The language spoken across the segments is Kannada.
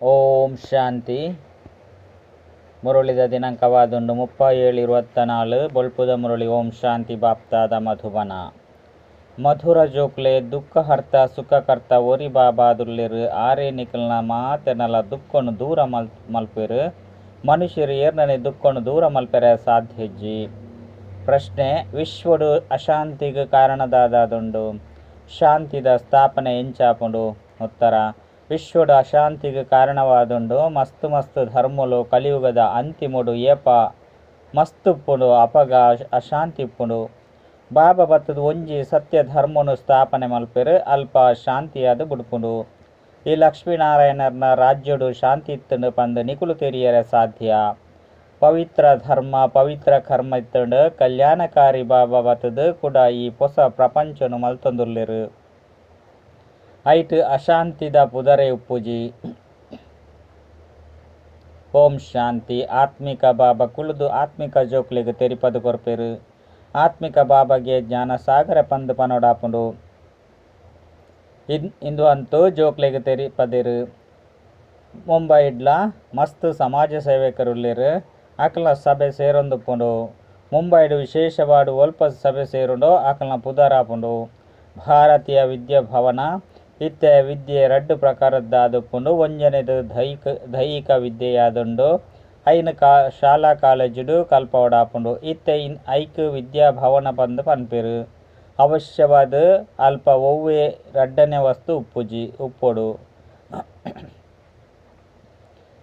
ಓಂ ಶಾಂತಿ. ಮುರುಳಿದ ದಿನಾಂಕವಾದುಂಡು 37/24 ಬೊಲ್ಪುದ ಮುರುಳಿ. ಓಂ ಶಾಂತಿ. ಬಾಪ್ತಾದ ಮಧುಬನ. ಮಧುರ ಜೋಕ್ಲೆ ದುಃಖಹರ್ತ ಸುಖಕರ್ತ ಒರಿ ಬಾಬಾದುಲ್ಲಿರು ಆರೇ ನಿಕಲ್ನ ಮಾತೆನಲ ದುಃಖನು ದೂರ ಮಲ್ಪೆರು ಮನುಷ್ಯರು ಏರ್ನನೆ ದುಃಖನು ದೂರ ಮಲ್ಪೆರೆ ಸಾಧ್ಯಜ್ಜಿ. ಪ್ರಶ್ನೆ: ವಿಶ್ವಡು ಅಶಾಂತಿಗೆ ಕಾರಣದಾದುಂಡು, ಶಾಂತಿದ ಸ್ಥಾಪನೆ ಎಂಚಾಪುಂಡು? ಉತ್ತರ: ವಿಶ್ವಡು ಅಶಾಂತಿಗೆ ಕಾರಣವಾದುಂಡು ಮಸ್ತ್ ಮಸ್ತ್ ಧರ್ಮಲು ಕಲಿಯುಗದ ಅಂತಿಮುಡು ಏಪ ಮಸ್ತುಪ್ಪುಂಡು ಅಪಗ ಅಶಾಂತಿಪ್ಪುಂಡು. ಬಾಬಾ ಬತ್ತದ ಒಂಜಿ ಸತ್ಯ ಧರ್ಮನು ಸ್ಥಾಪನೆ ಮಲ್ಪೆರು ಅಲ್ಪ ಶಾಂತಿಯಾದ ಬುಡ್ಪುಂಡು. ಈ ಲಕ್ಷ್ಮೀನಾರಾಯಣರ್ನ ರಾಜ್ಯಡು ಶಾಂತಿ ಇತ್ತುಂಡು ಪಂದು ನಿಕುಲು ತೆರಿಯರೆ ಸಾಧ್ಯ. ಪವಿತ್ರ ಧರ್ಮ ಪವಿತ್ರ ಕರ್ಮ ಇತ್ತುಂಡು ಕಲ್ಯಾಣಕಾರಿ ಬಾಬಾ ಬತ್ತದು ಕೂಡ ಈ ಹೊಸ ಪ್ರಪಂಚನು ಮಲ್ತೊಂದುಲ್ಲೆರು. ಐಟ್ ಅಶಾಂತಿದ ಪುದರೆ ಉಪ್ಪುಜಿ. ಓಂ ಶಾಂತಿ. ಆತ್ಮಿಕ ಬಾಬಾ ಕುಳಿದು ಆತ್ಮಿಕ ಜೋಕ್ಲಿಗೆ ತೆರಿಪದು ಕೊರ್ಪೆರು. ಆತ್ಮಿಕ ಬಾಬಾಗೆ ಜ್ಞಾನ ಸಾಗರ ಪಂದು ಪನೋಡಾಪುಂಡು. ಇಂದು ಅಂತೂ ಜೋಕ್ಲಿಗೆ ತೆರಿಪದಿರು. ಮುಂಬೈಡ್ಲ ಮಸ್ತ್ ಸಮಾಜ ಸೇವಕರುಲ್ಲೆರು. ಅಕಲ್ನ ಸಭೆ ಸೇರೊಂದುಪ್ಪುಂಡು. ಮುಂಬೈಡು ವಿಶೇಷವಾಡು ಒಲ್ಪ ಸಭೆ ಸೇರುಂಡು ಅಕಲ್ನ ಪುದರಾಪುಂಡು. ಭಾರತೀಯ ವಿದ್ಯಾಭವನ ಇತ್ತೆ ವಿದ್ಯೆ 2 ಪ್ರಕಾರದ್ದಾದುಪ್ಪುಂಡು. ಒಂಜನೆದು ದೈಹಿಕ ವಿದ್ಯೆಯಾದುಂಡು. ಐನ ಶಾಲಾ ಕಾಲೇಜುಡು ಕಲ್ಪವಡಾಪುಂಡು. ಇತ್ತೆ ಐಕ್ ವಿದ್ಯಾಭವನ ಪಂದು ಪನ್ಪೆರು. ಅವಶ್ಯವಾದ ಅಲ್ಪ ಒವ್ವೆ 2ನೇ ವಸ್ತು ಉಪ್ಪೊಡು.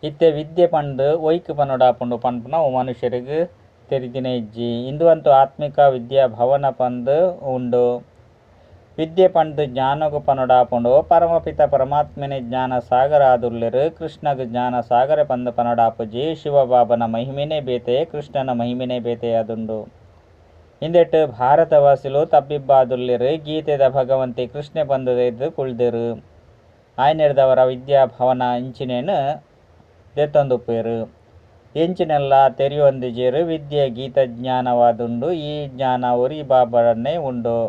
ಇತ್ತೆ ವಿದ್ಯೆ ಪಂದು ಒಯ್ಕ್ ಪನೋಡಾಪುಂಡು ಪನ್ಪುನ ಮನುಷ್ಯರಿಗೆ ತೆರಿದಿನ ಇಜ್ಜಿ. ಇಂದು ಅಂತೂ ಆತ್ಮಿಕ ವಿದ್ಯಾಭವನ ಪಂದು ಉಂಡು. ವಿದ್ಯೆ ಪಂದು ಜ್ಞಾನಗು ಪನೋಡಾಪುಂಡು. ಪರಮಪಿತ ಪರಮಾತ್ಮನೆ ಜ್ಞಾನ ಸಾಗರ ಆದುಲ್ಲೆರು. ಕೃಷ್ಣಗ ಜ್ಞಾನ ಸಾಗರ ಪಂದು ಪನೋಡಾಪುಜಿ. ಶಿವಬಾಬನ ಮಹಿಮೆನೇ ಬೇತೆ, ಕೃಷ್ಣನ ಮಹಿಮೆನೇ ಬೇತೆಯಾದುಂಡು. ಇಂದೆಟ್ಟು ಭಾರತವಾಸಿಲು ತಬ್ಬಿಬ್ಬಾದುಲ್ಲೆರು. ಗೀತೆದ ಭಗವಂತಿ ಕೃಷ್ಣ ಪಂದು ತೆಗೆದು ಕುಳ್ದಿರು. ಆಯ್ನೆಡ್ದವರ ವಿದ್ಯಾಭವನ ಇಂಚಿನೇನು ದೆತ್ತೊಂದುಪ್ಪೇರು. ಎಂಚಿನೆಲ್ಲ ತೆರಿಯೊಂದಿಜೇರು. ವಿದ್ಯೆ ಗೀತ ಜ್ಞಾನವಾದುಂಡು. ಈ ಜ್ಞಾನ ಒರಿ ಬಾಬರನ್ನೇ ಉಂಡು.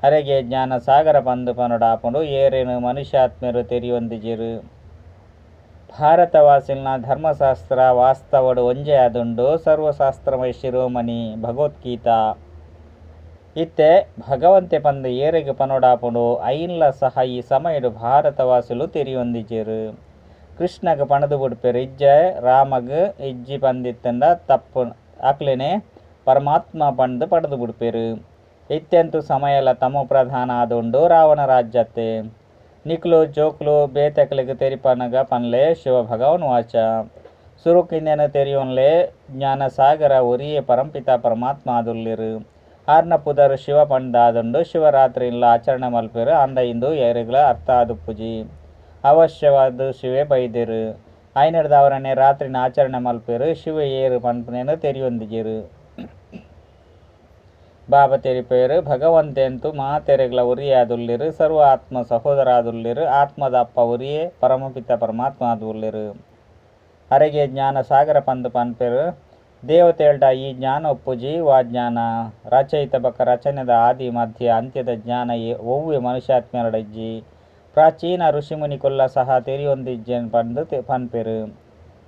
ಅರೆಗೆ ಜ್ಞಾನ ಸಾಗರ ಪಂದು ಪನೋಡಾಪುಂಡು. ಏರೇನು ಮನುಷ್ಯಾತ್ಮರು ತೆರಿಯೊಂದಿಜೇರು. ಭಾರತವಾಸಿಲ್ನ ಧರ್ಮಶಾಸ್ತ್ರ ವಾಸ್ತವಡು ಒಂಜೇ ಆದುಂಡು. ಸರ್ವಶಾಸ್ತ್ರಮಯ ಶಿರೋಮಣಿ ಭಗವದ್ಗೀತಾ. ಇತ್ತೆ ಭಗವಂತೆ ಪಂದು ಏರೆಗೆ ಪನೋಡಾಪುಂಡು. ಐನ್ಲ ಸಹ ಈ ಸಮಯಡು ಭಾರತವಾಸಿಲು ತೆರಿಯೊಂದಿಜೇರು. ಕೃಷ್ಣಗ ಪಣದು ಬುಡ್ಪೆರು. ಇಜ್ಜ ರಾಮಗ್ ಇಜ್ಜಿ ಪಂದಿತ್ತಂಡ ತಪ್ಪು ಅಕ್ಲೆನೆ ಪರಮಾತ್ಮ ಪಂದು ಪಡೆದು ಬುಡ್ಪೆರು. ಇತ್ತೆಂತೂ ಸಮಯಲ ತಮೋ ಪ್ರಧಾನ ಆದುಂಡು. ರಾವಣ ರಾಜ್ಯತ್ತೆ ನಿಕ್ಲು ಜೋಕ್ಲು ಬೇತಕ್ಲಿಗೆ ತೆರಿಪನಗ ಪನ್ಲೆ ಶಿವ ಭಗವನ್ ವಾಚ. ಸುರುಕಿಂದೆನು ತೆರಿಯೋನ್ಲೆ ಜ್ಞಾನ ಸಾಗರ ಒರಿಯೇ ಪರಂಪಿತ ಪರಮಾತ್ಮ ಆದುಲ್ಲೆರು. ಆರ್ನ ಪುದರು ಶಿವ ಪಂಡಾದುಂಡು. ಶಿವರಾತ್ರಿ ಇಲ್ಲ ಆಚರಣೆ ಮಲ್ಪೆರು. ಅಂಡ ಇಂದು ಏರೆಗ್ಲ ಅರ್ಥ ಆದುಪ್ಪುಜಿ. ಅವಶ್ಯವಾದ ಶಿವೆ ಬೈದೆರು. ಐನಡ್ದವರನ್ನೇ ರಾತ್ರಿನ ಆಚರಣೆ ಮಲ್ಪೆರು. ಶಿವ ಏರು ಪಂಪನೇನು ತೆರಿಯೊಂದಿಜೇರು. ಬಾಬಾ ತೆರಿಪೇರು. ಭಗವಂತೆಂತೂ ಮಾತೆರೆಗ್ಲ ಒರಿಯಾದುಲ್ಲೆರು. ಸರ್ವ ಆತ್ಮ ಸಹೋದರ ಆದುಲ್ಲೆರು. ಆತ್ಮದ ಅಪ್ಪ ಒರಿಯೇ ಪರಮಪಿತ ಪರಮಾತ್ಮ ಆದುಲ್ಲೆರು. ಅರೆಗೆ ಜ್ಞಾನ ಸಾಗರ ಪಂದು ಪನ್ಪೆರು. ದೇವತೆಲ್ಡ ಈ ಜ್ಞಾನ ಒಪ್ಪುಜಿ. ವಾ ಜ್ಞಾನ ರಚಯಿತ ಬಕ ರಚನೆದ ಆದಿ ಮಧ್ಯ ಅಂತ್ಯದ ಜ್ಞಾನ ಒವ್ವೆ ಮನುಷ್ಯಾತ್ಮರಡಜ್ಜಿ. ಪ್ರಾಚೀನ ಋಷಿಮುನಿಕುಲ್ಲ ಸಹ ತೆರಿಯೊಂದಿಜ್ಜೆನ್ ಪಂದು ಪನ್ಪೆರು.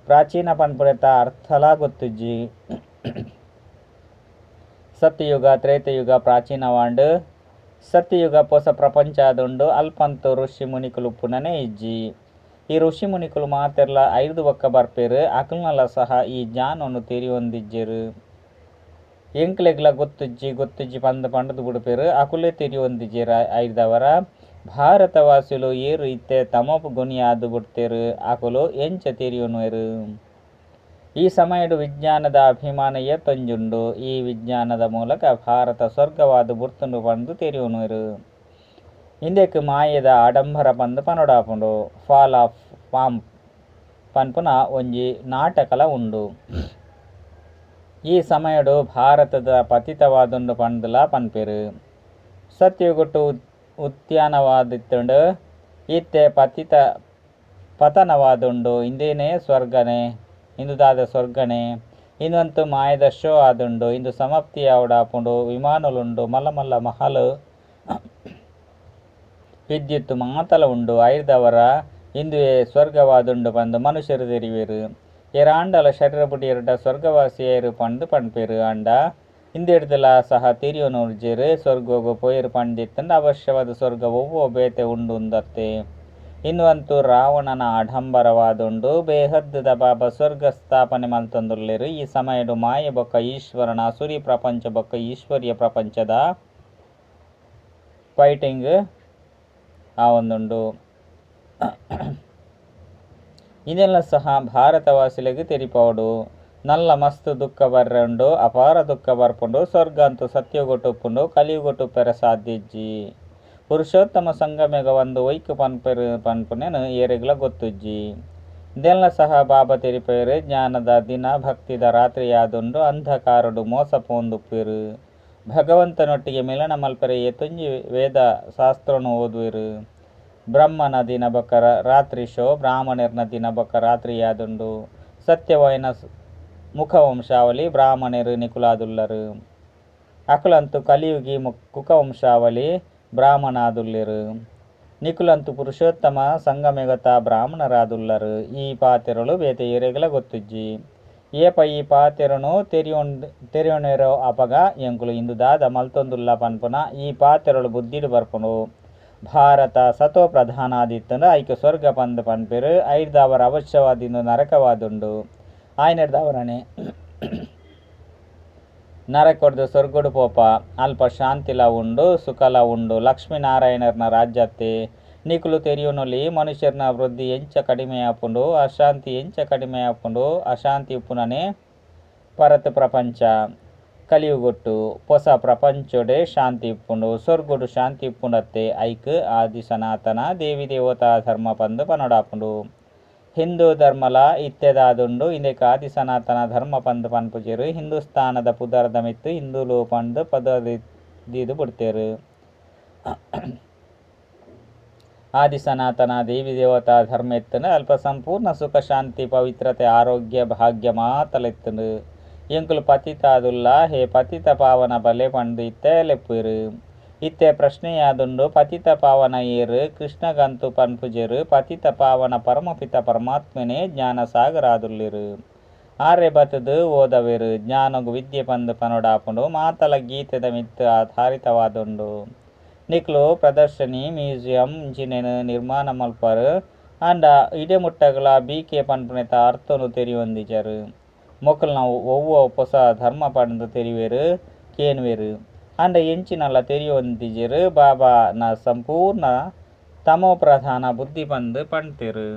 ಪ್ರಾಚೀನ ಪನ್ಪುರೆತ ಅರ್ಥಲ ಗೊತ್ತುಜ್ಜಿ. ಸತ್ಯಯುಗ ತ್ರೇತಯುಗ ಪ್ರಾಚೀನವಾಂಡು. ಸತ್ಯಯುಗ ಹೊಸ ಪ್ರಪಂಚ ಆದುಂಡು. ಅಲ್ಪಂತು ಋಷಿ ಮುನಿಕುಲು ಪುನನೇ ಇಜ್ಜಿ. ಈ ಋಷಿ ಮುನಿಕುಲು ಮಾತೆರ್ಲ 5 ಒಕ್ಕ ಬರ್ಪೆರು. ಅಕಲ್ನಲ್ಲ ಸಹ ಈ ಜ್ಞಾನವನ್ನು ತೆರಿಯೊಂದಿಜ್ಜೆರು. ಎಂಕ್ಲೆಗ್ಲ ಗೊತ್ತುಜ್ಜಿ ಪಂದು ಪಂಡದು ಬುಡ್ಪೆರು. ಅಕುಲೆ ತೆರಿಯೊಂದಿಜೇರು. ಐದವರ ಭಾರತವಾಸಿಲು ಏರು ಇತ್ತೆ ತಮೋಪು ಗುಣಿಯಾದು ಬುಡ್ತೆರು. ಅಕುಲು ಎಂಚ ತೆರಿಯೊನುವೆರು. ಈ ಸಮಯಡು ವಿಜ್ಞಾನದ ಅಭಿಮಾನ ತೊಂಜುಂಡು. ಈ ವಿಜ್ಞಾನದ ಮೂಲಕ ಭಾರತ ಸ್ವರ್ಗವಾದು ಬುಡ್ತುಂಡು ಪಂದು ತೆರಿಯೋನುವೆರು. ಇಂದೆಕ್ ಮಾಯದ ಆಡಂಬರ ಪಂದು ಪನೋಡಾಪುಂಡು. ಫಾಲ್ ಆಫ್ ಪಾಮ್ ಪನ್ಪುನ ಒಂಜಿ ನಾಟಕಲ ಉಂಡು. ಈ ಸಮಯಡು ಭಾರತದ ಪತಿತವಾದುಂಡು ಪಂದುಲ ಪನ್ಪೆರು. ಸತ್ಯಗುಟ್ಟು ಉತ್ಯಾನವಾದಿತ್ತುಂಡು. ಇತ್ತೆ ಪತನವಾದುಂಡು. ಇಂದೇನೇ ಸ್ವರ್ಗನೆ ಇಂದುದಾದ ಸ್ವರ್ಗನೆ. ಇಂದಂತೂ ಮಾಯದ ಶೋ ಆದುಂಡು. ಇಂದು ಸಮಾಪ್ತಿ ಆವಡಾಪುಂಡು. ವಿಮಾನಲುಂಡು. ಮಲ್ಲ ಮಹಲ್ ವಿದ್ಯುತ್ ಮಾತಲ ಉಂಡು. ಐದವರ ಇಂದುವೆ ಸ್ವರ್ಗವಾದುಂಡು ಪಂದು ಮನುಷ್ಯರು ತೆರಿವೇರು ಎರಾಂಡಲ ಶರೀರ ಬುಡಿ ಎರಡ ಸ್ವರ್ಗವಾಸಿಯರು ಪಂದು ಪಣ್ಪೇರು ಅಂಡ ಹಿಂದಿಡ್ದಲ ಸಹ ತಿರಿಯೋನುರ್ಜೇರು ಸ್ವರ್ಗೋಗು ಪೋಯರು ಪಂಡಿತ್ತಂದು ಅವಶ್ಯವಾದ ಸ್ವರ್ಗ ಒವ್ವೋ ಬೇತೆ ಉಂಡು ಉಂದತ್ತೆ. ಇನ್ನುವಂತೂ ರಾವಣನ ಆಡಂಬರವಾದುಂಡು ಬೇಹದ್ದದ ಬಾಬಾ ಸ್ವರ್ಗ ಸ್ಥಾಪನೆ ಮಲ್ತೊಂದುಲ್ಲೇರು. ಈ ಸಮಯಡು ಮಾಯೆ ಬೊಕ್ಕ ಈಶ್ವರನ ಸುರಿ ಪ್ರಪಂಚ ಬೊಕ್ಕ ಈಶ್ವರ್ಯ ಪ್ರಪಂಚದ ಫೈಟಿಂಗ್ ಆವೊಂದುಂಡು. ಇದೆಲ್ಲ ಸಹ ಭಾರತವಾಸಿಲೆಗ್ ತೆರಿಪವಡು ನಲ್ಲ ಮಸ್ತ್ ದುಃಖ ಬರ್ರೆಂಡು ಅಪಾರ ದುಃಖ ಬರ್ಪುಂಡು ಸ್ವರ್ಗ ಅಂತೂ ಸತ್ಯಗೊಟ್ಟುಪ್ಪುಂಡು ಕಲಿಯುಗೊಟ್ಟುಪ್ಪೆರ ಸಾಧ್ಯಜ್ಜಿ. ಪುರುಷೋತ್ತಮ ಸಂಗಮೆಗ ಒಂದು ಒಯ್ಕು ಪನ್ಪುನೇನು ಏರೆಗ್ಲ ಗೊತ್ತುಜ್ಜಿ. ಇದೆಲ್ಲ ಸಹ ಬಾಬಾ ತೆರಿಪೇರು ಜ್ಞಾನದ ದಿನ ಭಕ್ತಿದ ರಾತ್ರಿಯಾದುಂಡು ಅಂಧಕಾರಡು ಮೋಸ ಪೋಂದುಪ್ಪೇರು ಭಗವಂತನೊಟ್ಟಿಗೆ ಮಿಲನ ಮಲ್ಪೆರೆ ತುಂಜಿ ವೇದ ಶಾಸ್ತ್ರನು ಓದುವೆರು. ಬ್ರಹ್ಮನ ದಿನ ಬೊಕ್ಕ ರಾತ್ರಿ ಶೋ ಬ್ರಾಹ್ಮಣರ್ನ ದಿನ ಬೊಕ್ಕ ರಾತ್ರಿಯಾದುಂಡು. ಸತ್ಯವಾಯಿನ ಮುಖವಂಶಾವಳಿ ಬ್ರಾಹ್ಮಣರು ನಿಕುಲಾದುಲ್ಲರು. ಅಕುಲಂತೂ ಕಲಿಯುಗಿ ಕುಕವಂಶಾವಳಿ ಬ್ರಾಹ್ಮಣಾದುಲ್ಲೆರು. ನಿಕುಲಂತೂ ಪುರುಷೋತ್ತಮ ಸಂಗಮೆಗೊತ್ತ ಬ್ರಾಹ್ಮಣರಾದುಲ್ಲರು. ಈ ಪಾತೆರಳು ಬೇತೆ ಏರೆಗಲ ಗೊತ್ತುಜ್ಜಿ. ಏಪ ಈ ಪಾತೆರನು ತೆರಿಯೋಣೆರೋ ಅಪಗ ಎಂಕುಲು ಇಂದು ದಾದ ಮಲ್ತೊಂದುಲ್ಲ ಪನ್ಪುನ ಈ ಪಾತೆರಳು ಬುದ್ಧಿಡು ಬರ್ಪುಂಡು. ಭಾರತ ಸತೋ ಪ್ರಧಾನಾದಿತ್ತಂಡು ಐಕೆ ಸ್ವರ್ಗ ಪಂದು ಪನ್ಪೇರು ಐಡ್ದವರ ಅವಶ್ಯವಾದಿಂದು ನರಕವಾದುಂಡು. ಆಯ್ನೆಡ್ದವರನೆ ನರಕೊಡ್ದು ಸ್ವರ್ಗಡು ಪೋಪ ಅಲ್ಪ ಶಾಂತಿಲ ಉಂಡು ಸುಖಲ ಉಂಡು. ಲಕ್ಷ್ಮೀನಾರಾಯಣರ್ನ ರಾಜ್ಯತ್ತೆ ನಿಕುಲು ತೆರಿಯೋನೊಲಿ ಮನುಷ್ಯರ್ನ ವೃದ್ಧಿ ಎಂಚ ಕಡಿಮೆ ಆಪುಂಡು ಅಶಾಂತಿ ಎಂಚ ಕಡಿಮೆ ಆಪುಂಡು. ಅಶಾಂತಿ ಉಪ್ಪುನನೆ ಪರತ್ ಪ್ರಪಂಚ ಕಲಿಯುಗೊಟ್ಟು ಹೊಸ ಪ್ರಪಂಚೊಡೆ ಶಾಂತಿ ಇಪ್ಪುಂಡು. ಸ್ವರ್ಗುಡು ಶಾಂತಿ ಇಪ್ಪುಂಡತ್ತೆ ಐಕ್ ಆದಿ ಸನಾತನ ದೇವಿ ದೇವತಾ ಧರ್ಮ ಪಂದು ಪನೊಡಾಪುಂಡು. ಹಿಂದೂ ಧರ್ಮಲ ಇತ್ತೆದಾದುಂಡು ಇಂದೆಕ್ ಆದಿ ಸನಾತನ ಧರ್ಮ ಪಂದು ಪನ್ಪುಜೆರು. ಹಿಂದೂಸ್ತಾನದ ಪುದರದ ಮಿತ್ತು ಹಿಂದೂಲು ಪಂದು ಪದದಿದು ಬಿಡ್ತೇರು. ಆದಿ ಸನಾತನ ದೇವಿ ದೇವತಾ ಧರ್ಮ ಎತ್ತುಂಡು ಅಲ್ಪ ಸಂಪೂರ್ಣ ಸುಖ ಶಾಂತಿ ಪವಿತ್ರತೆ ಆರೋಗ್ಯ ಭಾಗ್ಯ ಮಾತಲೆತ್ತುಂಡು. ಎಂಕುಲು ಪತಿತಾದುಲ್ಲ ಹೇ ಪತಿತ ಪಾವನ ಬಲೆ ಪಂಡು ಇತ್ತೆ ಲೆಪ್ಪುರು. ಇತ್ತೆ ಪ್ರಶ್ನೆಯಾದುಂಡು ಪತಿತ ಪಾವನ ಏರು ಕೃಷ್ಣಗಂತು ಪನ್ಪುಜೆರು. ಪತಿತ ಪಾವನ ಪರಮಪಿತ ಪರಮಾತ್ಮನೇ ಜ್ಞಾನ ಸಾಗರಾದುಲ್ಲಿರು. ಆರ್ಯ ಬತದು ಓದವೆರು ಜ್ಞಾನಗು ವಿದ್ಯೆ ಪಂದು ಪನೊಡಾಪುಂಡು. ಮಾತಲ ಗೀತೆದ ಮಿತ್ತು ಆಧಾರಿತವಾದುಂಡು. ನಿಕ್ಲು ಪ್ರದರ್ಶನಿ ಮ್ಯೂಸಿಯಂ ಇಂಚಿನೇನು ನಿರ್ಮಾಣ ಮಲ್ಪರು ಅಂಡ ಇಡೆಮುಟ್ಟಗಳ ಬೀಕೆ ಪನ್ಪುನೆತ ಅರ್ಥನು ತೆರಿಯೊಂದಿಜರು. ಮೊಕ್ಕಲು ನಾವು ಒವ್ವೋ ಹೊಸ ಧರ್ಮ ಪಂದು ತೆರಿವೇರು ಕೇನುವೆರು ಅಂಡ ಎಂಚಿನಲ್ಲ ತೆರಿಯೊಂದಿಜರು. ಬಾಬಾ ನ ಸಂಪೂರ್ಣ ತಮೋ ಪ್ರಧಾನ ಬುದ್ಧಿ ಪಂದು ಪಣ್ತೇರು.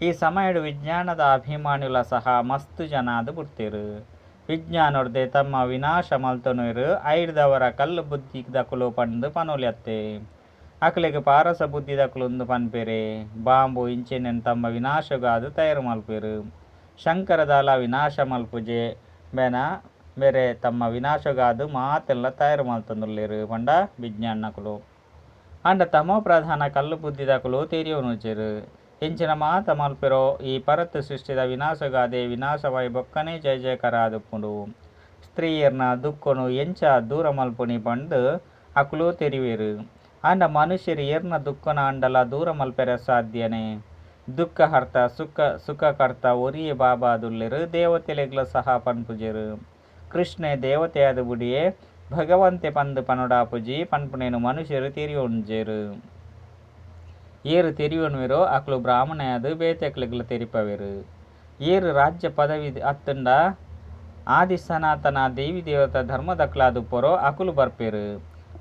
ಈ ಸಮಯಡು ವಿಜ್ಞಾನದ ಅಭಿಮಾನಿಗಳ ಸಹ ಮಸ್ತು ಜನಾದು ಬಿಡ್ತೇರು. ವಿಜ್ಞಾನೊಡ್ದೆ ತಮ್ಮ ವಿನಾಶ ಮಲ್ತೊನುವೆರು ಐಡ್ದವರ ಕಲ್ಲು ಬುದ್ಧಿ ದಕುಲು ಪಂದು ಪನೊಲಿಯತ್ತೆ. ಅಕಲೆಗ್ ಪಾರಸ ಬುದ್ಧಿ ದಕುಲುಂದು ಪನ್ಪೆರೆ ಬಾಂಬು ಇಂಚೆನೆನ್ ತಮ್ಮ ವಿನಾಶಗಾದು ತಯಾರು ಮಲ್ಪೇರು. ಶಂಕರದಾಲ ವಿನಾಶ ಮಲ್ಪುಜೆ ಬೆನ ಬೇರೆ ತಮ್ಮ ವಿನಾಶಗಾದು ಮಾತೆಲ್ಲ ತಯಾರು ಮಲ್ತೊಂದುಲ್ಲೇರು ಪಂಡ ವಿಜ್ಞಾನಕುಲು ಅಂಡ ತಮೋ ಪ್ರಧಾನ ಕಲ್ಲು ಬುದ್ಧಿ ದಕುಲು ತೆರಿಯೋನುಜೆರು. ಎಂಚಿನ ಮಾತ ಮಲ್ಪೆರೋ ಈ ಪರತ್ ಸೃಷ್ಟಿದ ವಿನಾಶಗಾದೆ ವಿನಾಶವಾಯಿ ಬೊಕ್ಕನೆ ಜಯ ಜಯಕರ ಆದುಪ್ಪುಂಡು. ಸ್ತ್ರೀಯರ್ನ ದುಃಖನು ಎಂಚ ದೂರ ಮಲ್ಪುನಿ ಪಂಡು ಅಕುಲು ತೆರಿವೇರು ಅಂಡ ಮನುಷ್ಯರು ಏರ್ನ ದುಃಖನ ಅಂಡಲ ದೂರ ಮಲ್ಪೆರೆ ಸಾಧ್ಯನೆ. ದುಃಖ ಹರ್ತ ಸುಖ ಕರ್ತ ಒರಿಯೆ ಬಾಬಾ ಆದುಲ್ಲೆರು. ದೇವತೆಲೆಗ್ಲ ಸಹ ಪನ್ಪುಜೆರು. ಕೃಷ್ಣೆ ದೇವತೆಯಾದ ಬುಡಿಯೇ ಭಗವಂತೆ ಪಂದು ಪನೊಡಾಪುಜಿ ಪನ್ಪುನೇನು ಮನುಷ್ಯರು ತೆರಿಯೊಂಜೆರು. ಏರು ತೆರಿಯೋನುವೆರೋ ಅಕ್ಲು ಬ್ರಾಹ್ಮಣಯಾದು ಬೇತೆಕ್ಲೆಗ್ಲ ತೆರಿಪವೆರು. ಏರು ರಾಜ್ಯ ಪದವಿ ಅತ್ತುಂಡ ಆದಿ ಸನಾತನ ದೇವಿ ದೇವತಾ ಧರ್ಮದಕ್ಲಾದು ಪೊರೋ ಅಕುಲು ಬರ್ಪೇರು.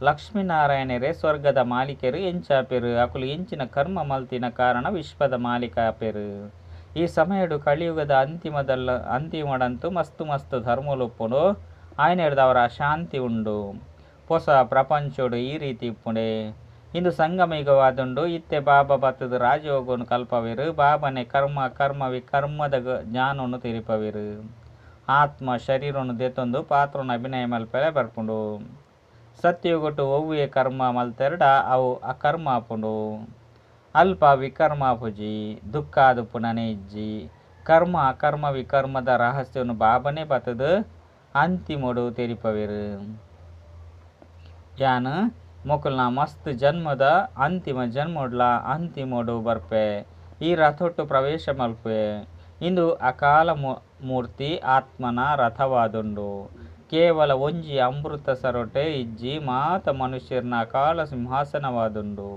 ಲಕ್ಷ್ಮೀನಾರಾಯಣರೇ ಸ್ವರ್ಗದ ಮಾಲೀಕರು ಎಂಚಾಪೆರು. ಅಕುಲು ಎಂಚಿನ ಕರ್ಮ ಮಲ್ತಿನ ಕಾರಣ ವಿಶ್ವದ ಮಾಲೀಕ ಆಪೆರು. ಈ ಸಮಯಡು ಕಲಿಯುಗದ ಅಂತಿಮಡಂತೂ ಮಸ್ತು ಮಸ್ತು ಧರ್ಮಲುಪ್ಪುಂಡು. ಆಯ್ನೆಡ್ದವರ ಶಾಂತಿ ಉಂಡು. ಹೊಸ ಪ್ರಪಂಚೋಡು ಈ ರೀತಿ ಇಪ್ಪುಂಡೆ. ಇಂದು ಸಂಗಮಯುಗವಾದುಂಡು. ಇತ್ತೆ ಬಾಬಾ ಬತ್ತದು ರಾಜಯೋಗವನ್ನು ಕಲ್ಪವೆರು. ಬಾಬನೆ ಕರ್ಮ ವಿಕರ್ಮದ ಜ್ಞಾನವನ್ನು ತೆರಿಪವೆರು. ಆತ್ಮ ಶರೀರವನ್ನು ದೆತ್ತೊಂದು ಪಾತ್ರನ ಅಭಿನಯ ಮಲ್ಪೆರೆ ಬರ್ಪುಂಡು. ಸತ್ಯಗೊಟ್ಟು ಒವ್ವೇ ಕರ್ಮ ಮಲ್ತೆರಡ ಅವು ಅಕರ್ಮ ಆಪುಂಡು. ಅಲ್ಪ ವಿಕರ್ಮ ಆಪುಜಿ ದುಃಖ ಆದುಪ್ಪುನನೆ ಇಜ್ಜಿ. ಕರ್ಮ ಅಕರ್ಮ ವಿಕರ್ಮದ ರಹಸ್ಯವನ್ನು ಬಾಬನೆ ಬತ್ತದು ಅಂತಿಮೋಡು ತೆರಿಪವೆರು. ಯಾನು ಮೊಕಲ್ನ ಮಸ್ತ್ ಜನ್ಮದ ಅಂತಿಮ ಜನ್ಮೋಡ್ಲ ಅಂತಿಮೋಡು ಬರ್ಪೆ ಈ ರಥೊಟ್ಟು ಪ್ರವೇಶ ಮಲ್ಪೆ. ಇಂದು ಅಕಾಲ ಮೂರ್ತಿ ಆತ್ಮನ ರಥವಾದುಂಡು. ಕೇವಲ ಒಂಜಿ ಅಮೃತ ಸರೊಟೆ ಇಜ್ಜಿ ಮಾತ ಮನುಷ್ಯರ್ನ ಅಕಾಲ ಸಿಂಹಾಸನವಾದುಂಡು.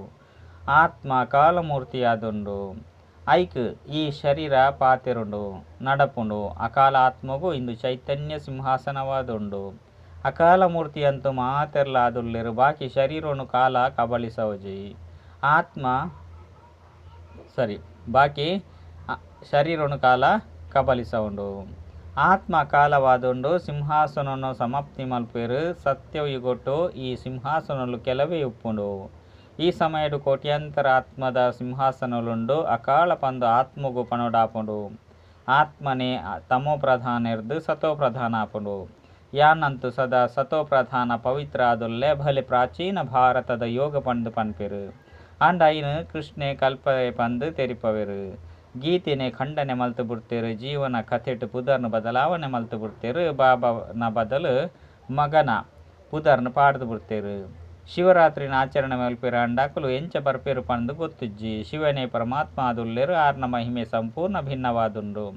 ಆತ್ಮ ಅಕಾಲ ಮೂರ್ತಿಯಾದುಂಡು. ಐಕ್ ಈ ಶರೀರ ಪಾತೆರುಂಡು ನಡಪುಂಡು. ಅಕಾಲ ಆತ್ಮಗೂ ಇಂದು ಚೈತನ್ಯ ಸಿಂಹಾಸನವಾದುಂಡು. ಅಕಾಲ ಮೂರ್ತಿ ಅಂತೂ ಮಾತೆರ್ಲ ಆದುಲ್ಲೆರು. ಬಾಕಿ ಶರೀರನು ಕಾಲ ಕಬಳಿಸವಜಿ. ಬಾಕಿ ಶರೀರನು ಕಾಲ ಕಬಲಿಸವುಂಡು. ಆತ್ಮ ಕಾಲವಾದುಂಡು. ಸಿಂಹಾಸನನು ಸಮಾಪ್ತಿ ಮಲ್ಪೇರು. ಸತ್ಯಯುಗೊಟ್ಟು ಈ ಸಿಂಹಾಸನಲು ಕೆಲವೇ ಉಪ್ಪುಂಡು. ಈ ಸಮಯಡು ಕೋಟ್ಯಾಂತರ ಆತ್ಮದ ಸಿಂಹಾಸನಲುಂಡು. ಅಕಾಲ ಪಂದು ಆತ್ಮಗೂ ಪನೊಡಾಪುಂಡು. ಆತ್ಮನೇ ತಮೋ ಪ್ರಧಾನ ಇರ್ದು ಸತೋ ಪ್ರಧಾನ ಆಪುಂಡು. ಯಾನಂತೂ ಸದಾ ಸತೋ ಪ್ರಧಾನ ಪವಿತ್ರ ಆದುಲ್ಲೆ ಭಲೆ ಪ್ರಾಚೀನ ಭಾರತದ ಯೋಗ ಪಂಡು ಪನ್ಪೆರು. ಅಂಡ ಐನು ಕೃಷ್ಣೆ ಕಲ್ಪೆ ಪಂದು ತೆರಿಪವೆರು. ಗೀತೆನೆ ಖಂಡನೆ ಮಲ್ತು ಬಿಡ್ತೇರು. ಜೀವನ ಕಥೆಟ್ ಪುದರ್ನು ಬದಲಾವಣೆ ಮಲ್ತು ಬಿಡ್ತೇರು. ಬಾಬನ ಬದಲು ಮಗನ ಪುದರ್ನು ಪಾಡ್ದು ಬಿಡ್ತೇರು. ಶಿವರಾತ್ರಿನ ಆಚರಣೆ ಮಲ್ಪೇರು. ಅಂಡಾಕಲು ಎಂಚ ಬರ್ಪೇರು ಪಂದು ಗೊತ್ತುಜ್ಜಿ. ಶಿವನೇ ಪರಮಾತ್ಮ ಆದುಲ್ಲೆರು. ಆರ್ನ ಮಹಿಮೆ ಸಂಪೂರ್ಣ ಭಿನ್ನವಾದುಂಡು.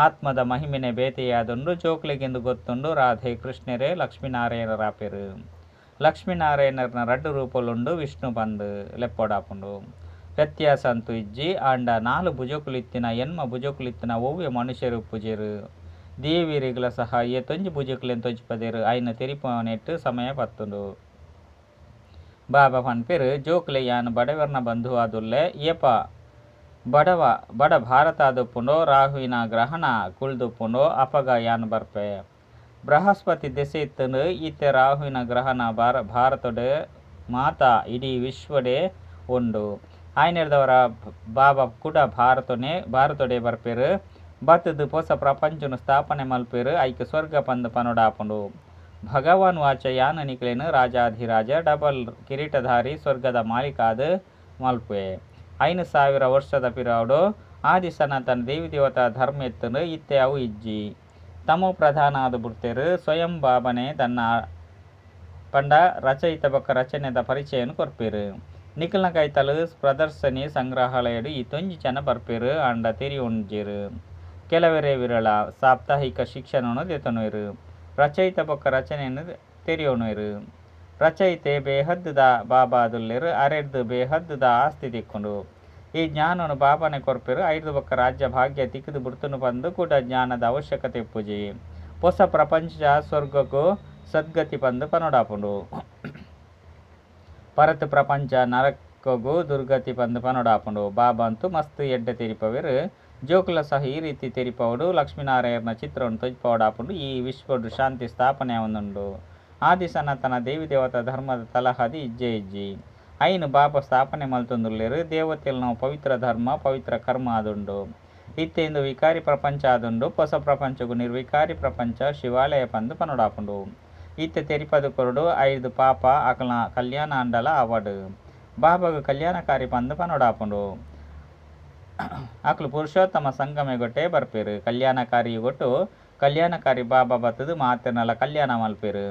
ಆತ್ಮದ ಮಹಿಮೆನೆ ಬೇತೆಯಾದುಂಡು. ಜೋಕ್ಲೆಗೆಂದು ಗೊತ್ತುಂಡು. ರಾಧೆ ಕೃಷ್ಣರೇ ಲಕ್ಷ್ಮೀನಾರಾಯಣರಾಪೆರು. ಲಕ್ಷ್ಮೀನಾರಾಯಣರ್ನ ರಡ್ಡು ರೂಪಲುಂಡು. ವಿಷ್ಣು ಪಂದು ಲೆಪ್ಪೊಡಾಪುಂಡು. ವ್ಯತ್ಯಾಸ ಅಂತೂ ಇಜ್ಜಿ. ಆಂಡ 4 ಭುಜಕುಲಿತ್ತಿನ ಎನ್ಮ ಭುಜಕುಲಿತ್ತಿನ ಒವ್ವೆ ಮನುಷ್ಯರು ಪೂಜೆರು. ದೇವಿರಿಗಳ ಸಹ ತೊಂಜಿ ಭುಜಕುಲೆನ್ ತೊಜ್ಪದೇರು. ಐನ ತೆರಿಪನೆಟ್ಟು ಸಮಯ ಪತ್ತುಂಡು. ಬಾಬಾ ಪನ್ಪೆರು ಜೋಕ್ಲೆ ಯಾನ್ ಬಡವರ್ನ ಬಂಧು ಆದುಲ್ಲೆ ಏಪ ಬಡ ಭಾರತ ಆದುಪ್ಪುಂಡೋ. ರಾಹುವಿನ ಗ್ರಹಣ ಕುಳ್ದುಪ್ಪುಂಡೋ. ಅಪಗ ಯಾನ್ ಬರ್ಪೆ. ಬೃಹಸ್ಪತಿ ದೆಸೆ ಇತ್ತಂಡು ಈತೆ ರಾಹುವಿನ ಗ್ರಹಣ ಭಾರತೊಡೆ ಮಾತ ಇಡೀ ವಿಶ್ವಡೆ ಉಂಡು. ಆಯ್ನೆರ್ದವರ ಬಾಬಾ ಕೂಡ ಭಾರತೊಡೆ ಬರ್ಪೇರು. ಬತ್ತದು ಹೊಸ ಪ್ರಪಂಚನು ಸ್ಥಾಪನೆ ಮಲ್ಪೇರು. ಐಕ್ ಸ್ವರ್ಗ ಪಂದು ಪನೊಡಾಪುಂಡು. ಭಗವಾನ್ ವಾಚ ಯಾನ ನಿಕ್ಲೆನು ರಾಜಾಧಿರಾಜ. ಡಬಲ್ ಕಿರೀಟಧಾರಿ ಸ್ವರ್ಗದ ಮಾಲೀಕಾದ ಮಲ್ಪೆ. 5,000 ವರ್ಷದ ಪಿರಾವಡು. ಆದಿ ಸನಾತನ ದೇವಿ ದೇವತಾ ಧರ್ಮ ಎತ್ತಂಡು ಇತ್ತೆ ಅವು ಇಜ್ಜಿ. ತಮೋ ಪ್ರಧಾನ ಆದು ಬಿಡ್ತೇರು. ಸ್ವಯಂ ಬಾಬನೆ ತನ್ನ ಪಂಡ ರಚಯಿತ ಬೊಕ್ಕ ರಚನೆದ ಪರಿಚಯನು ಕೊರ್ಪೇರು. ನಿಖಲ್ನ ಕೈತಲು ಪ್ರದರ್ಶನಿ ಸಂಗ್ರಹಾಲಯಡು ಈ ತೊಂಜಿ ಜನ ಬರ್ಪೇರು. ಅಂಡ ತೆರಿ ಉಂಜೇರು. ಕೆಲವರೇ ವಿರಳ. ಸಾಪ್ತಾಹಿಕ ಶಿಕ್ಷಣನು ದೆತನುವೆರು. ರಚಯಿತ ಬೊಕ್ಕ ರಚನೆಯನ್ನು ತೆರಿಯೋನುವೆರು. ರಚಯಿತೆ ಬೇಹದ್ದುದ ಬಾಬಾ ಆದುಲ್ಲೆರು. ಅರೆರ್ದು ಬೇಹದ್ದುದ ಆಸ್ತಿ ತಿಕ್ಕೊಂಡು ಈ ಜ್ಞಾನನು ಬಾಬಾನೆ ಕೊರ್ಪೇರು. 5 ಬೊಕ್ಕ ರಾಜ್ಯ ಭಾಗ್ಯ ತಿಕ್ಕದು ಬಿಡ್ತುನು ಬಂದು ಕೂಡ ಜ್ಞಾನದ ಅವಶ್ಯಕತೆ ಪೂಜೆ. ಹೊಸ ಪ್ರಪಂಚ ಸ್ವರ್ಗಕ್ಕೂ ಸದ್ಗತಿ ಪಂದು ಪನೊಡಾಪುಂಡು. ಪರತ್ ಪ್ರಪಂಚ ನರಕಗೂ ದುರ್ಗತಿ ಪಂದು ಪನೊಡಾಪುಂಡು. ಬಾಬಾ ಅಂತೂ ಮಸ್ತ್ ಎಡ್ಡೆ ತೆರಿಪವೆರು. ಜೋಕುಲ ಸಹ ಈ ರೀತಿ ತೆರಿಪವಡು. ಲಕ್ಷ್ಮೀನಾರಾಯಣನ ಚಿತ್ರವನ್ನು ತೊಜ್ಪವಡಾಪುಂಡು. ಈ ವಿಶ್ವಡು ಶಾಂತಿ ಸ್ಥಾಪನೆ ಒಂದುಂಡು. ಆದಿ ಸನಾತನ ದೇವಿ ದೇವತಾ ಧರ್ಮದ ತಲಹದಿ ಇಜ್ಜಿ. ಐನು ಬಾಬಾ ಸ್ಥಾಪನೆ ಮಲ್ತೊಂದುಲ್ಲೆರು. ದೇವತೆಲ್ ನಾವು ಪವಿತ್ರ ಧರ್ಮ ಪವಿತ್ರ ಕರ್ಮ ಆದುಂಡು. ಇತ್ತೆಂದು ವಿಕಾರಿ ಪ್ರಪಂಚ ಆದುಂಡು. ಹೊಸ ಪ್ರಪಂಚಗೂ ನಿರ್ವಿಕಾರಿ ಪ್ರಪಂಚ ಶಿವಾಲಯ ಪಂದು ಪನೊಡಾಪುಂಡು. ಇತ್ತೆ ತೆರಿಪದು ಕೊರಡು 5 ಪಾಪ ಅಕಲ್ನ ಕಲ್ಯಾಣ ಅಂಡಲ ಅವಡು. ಬಾಬಾಗ ಕಲ್ಯಾಣಕಾರಿ ಪಂದು ಪನೊಡಾಪುಂಡು. ಅಕ್ಲು ಪುರುಷೋತ್ತಮ ಸಂಗಮೆ ಗೊಟ್ಟೆ ಬರ್ಪೇರು. ಕಲ್ಯಾಣಕಾರಿ ಗೊಟ್ಟು ಕಲ್ಯಾಣಕಾರಿ ಬಾಬಾ ಬತ್ತದು ಮಾತೆರ್ನಲ ಕಲ್ಯಾಣ ಮಲ್ಪೇರು.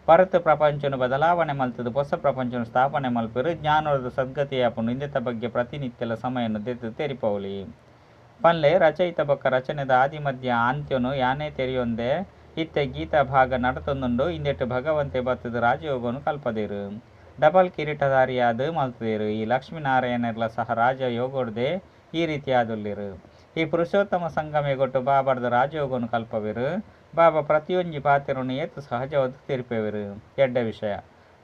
ಪರತ್ ಪ್ರಪಂಚನು ಬದಲಾವಣೆ ಮಲ್ತದು. ಹೊಸ ಪ್ರಪಂಚನು ಸ್ಥಾಪನೆ ಮಲ್ಪೇರು. ಜ್ಞಾನದ ಸದ್ಗತಿಯಾಪುಂಡು. ಇಂದೆತ ಬಗ್ಗೆ ಪ್ರತಿನಿತ್ಯಲ ಸಮಯನು ದೆತ್ತು ತೆರಿಪವಲಿ. ಪನ್ಲೆ ರಚಯಿತ ಬೊಕ್ಕ ರಚನೆದ ಆದಿ ಮಧ್ಯ ಅಂತ್ಯನು ಯಾನೇ ತೆರಿಯೊಂದೆ. ಇತ್ತೆ ಗೀತಾ ಭಾಗ ನಡತೊಂದುಂಡು. ಇಂದೆಟ್ಟು ಭಗವಂತೆ ಬತ್ತದು ರಾಜಯೋಗನು ಕಲ್ಪದೇರು. ಡಬಲ್ ಕಿರೀಟಧಾರಿಯಾದ ಮಲ್ತದೇರು. ಈ ಲಕ್ಷ್ಮೀನಾರಾಯಣರ್ಲ ಸಹ ರಾಜ ಯೋಗೊಡ್ದೆ ಈ ರೀತಿ ಆದುಲ್ಲೆರು. ಈ ಪುರುಷೋತ್ತಮ ಸಂಗಮೆ ಗೊಟ್ಟು ಬಾಬಾರ್ದ ರಾಜಯೋಗನು ಕಲ್ಪವೆರು. ಬಾಬಾ ಪ್ರತಿಯೊಂಜಿ ಪಾತೆರನು ಏತು ಸಹಜವಾದ ತೆರಿಪೆವೆರು. ಎಡ್ಡ ವಿಷಯ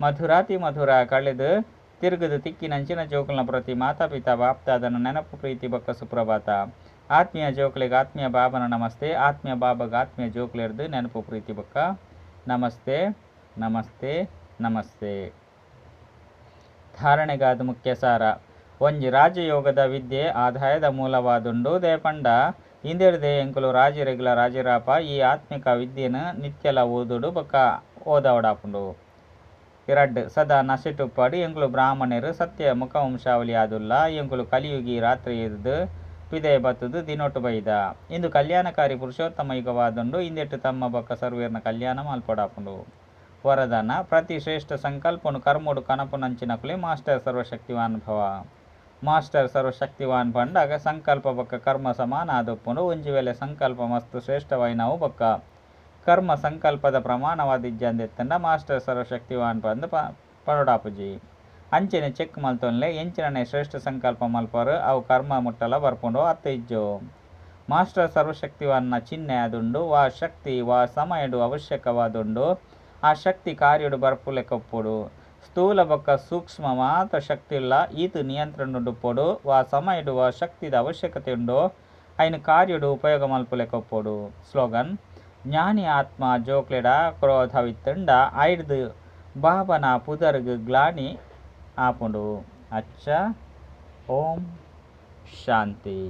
ಮಧುರಾತಿ ಮಧುರ ಕಳೆದು ತಿರುಗದು ತಿಕ್ಕಿನಂಚಿನ ಜೋಕುಲ್ನ ಪ್ರತಿ ಮಾತಾಪಿತಾ ಬಾಪ್ತಾದನ ನೆನಪು ಪ್ರೀತಿ ಬೊಕ್ಕ ಸುಪ್ರಭಾತ. ಆತ್ಮೀಯ ಜೋಕ್ಲೆಗೆ ಆತ್ಮೀಯ ಬಾಬನ ನಮಸ್ತೆ. ಆತ್ಮೀಯ ಬಾಬಾಗ ಆತ್ಮೀಯ ಜೋಕ್ಲೆರ್ದು ನೆನಪು ಪ್ರೀತಿ ಬೊಕ್ಕ ನಮಸ್ತೆ ನಮಸ್ತೆ ನಮಸ್ತೆ. ಧಾರಣೆಗಾದ ಮುಖ್ಯ ಸಾರ ಒಂಜಿ ರಾಜಯೋಗದ ವಿದ್ಯೆ ಆದಾಯದ ಮೂಲವಾದುಂಡು. ದೇಪಂಡ ಇಂದೆರ್ದೆ ಎಂಕುಲು ರಾಜಿರೆಗ್ಲ ರಾಜಿರಾಪ ಈ ಆತ್ಮಿಕ ವಿದ್ಯೆನು ನಿತ್ಯಲ ಓದುಡು ಬೊಕ್ಕ ಓದವಡಾಪುಂಡು. 2 ಸದಾ ನಶೆಟುಪ್ಪಡು ಎಂಕುಲು ಬ್ರಾಹ್ಮಣರು ಸತ್ಯ ಮುಖವಂಶಾವಳಿ ಆದುಲ್ಲ. ಎಂಕುಲು ಕಲಿಯುಗಿ ರಾತ್ರಿ ಎದ್ದು ಪಿದೆ ಬತ್ತದು ದಿನೊಟ್ಟು ಬೈದ. ಇಂದು ಕಲ್ಯಾಣಕಾರಿ ಪುರುಷೋತ್ತಮ ಯುಗವಾದುಂಡು. ಇಂದೆಟ್ಟು ತಮ್ಮ ಬೊಕ್ಕ ಸರ್ವೇರ್ನ ಕಲ್ಯಾಣ ಮಲ್ಪೊಡಾಪುಂಡು. ವರದಾನ ಪ್ರತಿ ಶ್ರೇಷ್ಠ ಸಂಕಲ್ಪನು ಕರ್ಮೋಡು ಕನಪು ನಂಚಿನಕುಲೆ ಮಾಸ್ಟರ್ ಸರ್ವಶಕ್ತಿವಾನ್ ಭವ. ಮಾಸ್ಟರ್ ಸರ್ವಶಕ್ತಿವಾನ್ ಪಂಡಾಗ ಸಂಕಲ್ಪ ಬೊಕ್ಕ ಕರ್ಮ ಸಮಾನ ಆದುಪ್ಪುಂಡು. ಒಂಜಿ ವೇಳೆ ಸಂಕಲ್ಪ ಮಸ್ತ್ ಶ್ರೇಷ್ಠವೈನವು ಬೊಕ್ಕ ಕರ್ಮ ಸಂಕಲ್ಪದ ಪ್ರಮಾಣವಾದಿಜ್ಜಂದೆತ್ತಂಡ ಮಾಸ್ಟರ್ ಸರ್ವಶಕ್ತಿವಾನ್ ಪಂದ್ ಪನೊಡಾಪುಜಿ. ಅಂಚೆನೆ ಚೆಕ್ ಮಲ್ತೊನ್ಲೆ ಎಂಚಿನನೆ ಶ್ರೇಷ್ಠ ಸಂಕಲ್ಪ ಮಲ್ಪರು ಅವು ಕರ್ಮ ಮುಟ್ಟಲ ಬರ್ಪುಂಡು ಅತ್ತ ಇಜ್ಜು. ಮಾಸ್ಟರ್ ಸರ್ವಶಕ್ತಿವಾನ್ನ ಚಿಹ್ನೆ ಆದುಂಡು ವಾ ಶಕ್ತಿ ವಾ ಸಮಯಡು ಅವಶ್ಯಕವಾದುಂಡು. ಆ ಶಕ್ತಿ ಕಾರ್ಯಡು ಬರ್ಪುಲೆಕೊಪ್ಪುಡು. ಸ್ಥೂಲ ಬೊಕ್ಕ ಸೂಕ್ಷ್ಮ ಮಾತ್ರ ಶಕ್ತಿಲ್ಲ ಈತು ನಿಯಂತ್ರಣಡುಪ್ಪೊಡು. ವಾ ಸಮಯಡು ವಾ ಶಕ್ತಿದ ಅವಶ್ಯಕತೆ ಉಂಡು ಐನು ಕಾರ್ಯಡು ಉಪಯೋಗ ಮಲ್ಪುಲೆಕೊಪ್ಪೊಡು. ಸ್ಲೋಗನ್: ಜ್ಞಾನಿ ಆತ್ಮ ಜೋಕ್ಲೆಡ ಕ್ರೋಧವಿತ್ತಂಡ ಐಡ್ದು ಬಾಬನ ಪುದರ್ಗ್ ಗ್ಲಾನಿ ಆಪುಂಡು. ಅಚ್ಚ. ಓಂ ಶಾಂತಿ.